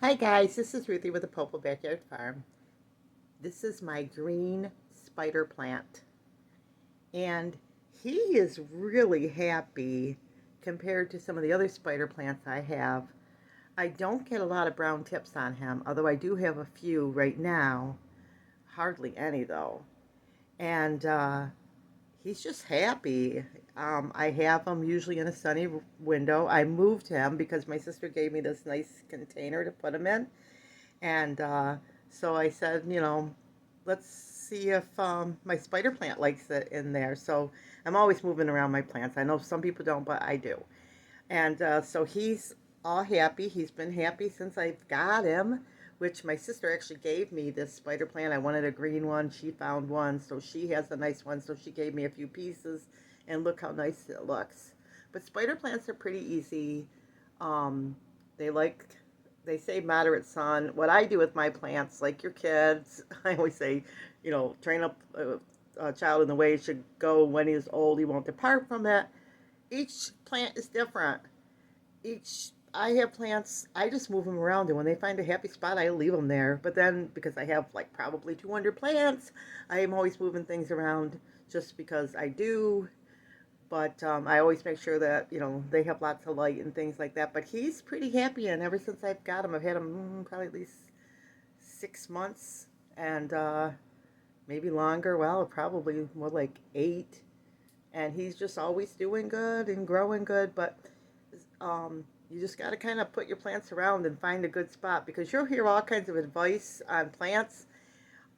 Hi guys, this is Ruthie with the Popal Backyard Farm. This is my green spider plant, and he is really happy compared to some of the other spider plants I have. I don't get a lot of brown tips on him, although I do have a few right now. Hardly any though. And he's just happy. I have him usually in a sunny window. I moved him because my sister gave me this nice container to put him in. And so I said, let's see if my spider plant likes it in there. So I'm always moving around my plants. I know some people don't, but I do. And so he's all happy. He's been happy since I've got him, which my sister actually gave me this spider plant. I wanted a green one. She found one, so she has a nice one. So she gave me a few pieces, and look how nice it looks. But spider plants are pretty easy. Um, they like, they say moderate sun. What I do with my plants, like your kids, I always say, train up a child in the way he should go. When he's old, he won't depart from it. Each plant is different. I have plants, I just move them around, and when they find a happy spot, I leave them there. But then, because I have like probably 200 plants, I am always moving things around just because I do. But I always make sure that they have lots of light and things like that. But he's pretty happy, and ever since I've got him, I've had him probably at least 6 months, and maybe longer. Well, probably more like 8. And he's just always doing good and growing good. But you just got to kind of put your plants around and find a good spot, because you'll hear all kinds of advice on plants,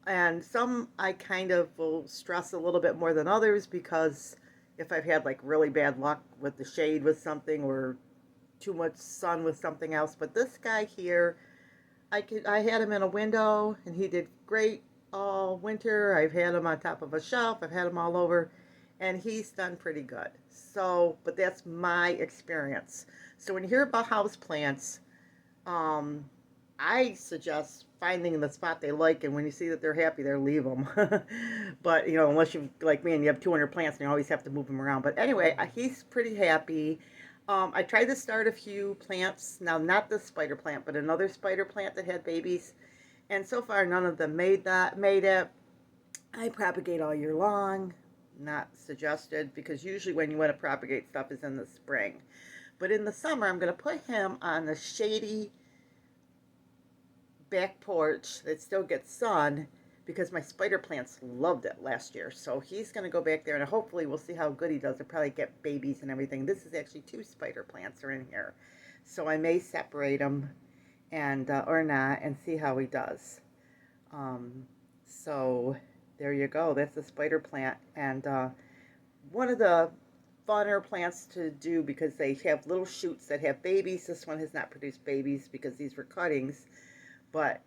and some I kind of will stress a little bit more than others, because if I've had like really bad luck with the shade with something, or too much sun with something else. But this guy here, I had him in a window and he did great all winter. I've had him on top of a shelf. I've had him all over, and he's done pretty good. So, but that's my experience. So when you hear about house plants, um, I suggest finding the spot they like, and when you see that they're happy, there, leave them. But unless you like me and you have 200 plants and you always have to move them around. But anyway, he's pretty happy. I tried to start a few plants. Now, not this spider plant, but another spider plant that had babies, and so far none of them made it. I propagate all year long. Not suggested, because usually when you want to propagate stuff is in the spring. But in the summer, I'm going to put him on the shady back porch that still gets sun, because my spider plants loved it last year. So he's going to go back there, and hopefully we'll see how good he does. He'll probably get babies and everything. This is actually 2 spider plants are in here. So I may separate them, and or not, and see how he does. Um, so there you go. That's a spider plant. And one of the funner plants to do, because they have little shoots that have babies. This one has not produced babies because these were cuttings, but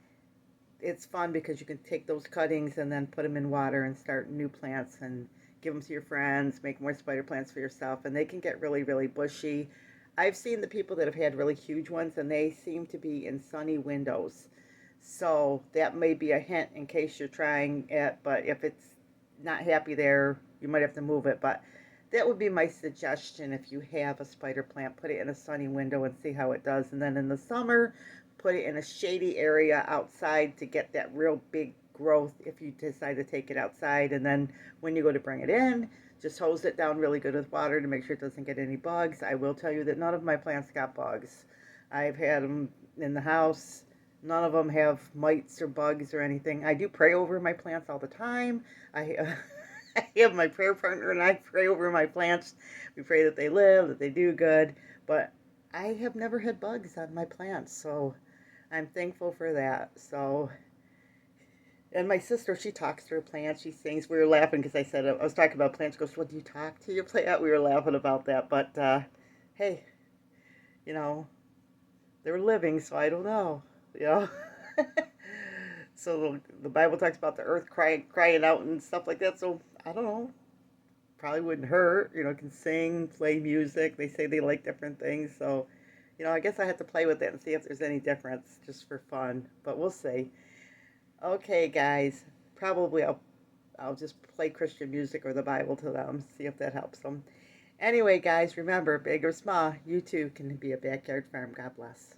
it's fun because you can take those cuttings and then put them in water and start new plants and give them to your friends, make more spider plants for yourself, and they can get really, really bushy. I've seen the people that have had really huge ones, and they seem to be in sunny windows. So that may be a hint in case you're trying it, but if it's not happy there, you might have to move it. But that would be my suggestion. If you have a spider plant, put it in a sunny window and see how it does. And then in the summer, put it in a shady area outside to get that real big growth if you decide to take it outside. And then when you go to bring it in, just hose it down really good with water to make sure it doesn't get any bugs. I will tell you that none of my plants got bugs. I've had them in the house. None of them have mites or bugs or anything. I do pray over my plants all the time. I have my prayer partner and I pray over my plants. We pray that they live, that they do good. But I have never had bugs on my plants, so I'm thankful for that. So, and my sister, she talks to her plants. She sings. We were laughing because I said, I was talking about plants. She goes, "What, do you talk to your plant?" We were laughing about that. But hey, you know, they're living, so I don't know. You know. So the Bible talks about the earth crying out and stuff like that. So I don't know. Probably wouldn't hurt. Can sing, play music. They say they like different things. So, I guess I have to play with it and see if there's any difference, just for fun. But we'll see. Okay, guys. Probably I'll just play Christian music or the Bible to them, see if that helps them. Anyway, guys, remember, big or small, you too can be a backyard farm. God bless.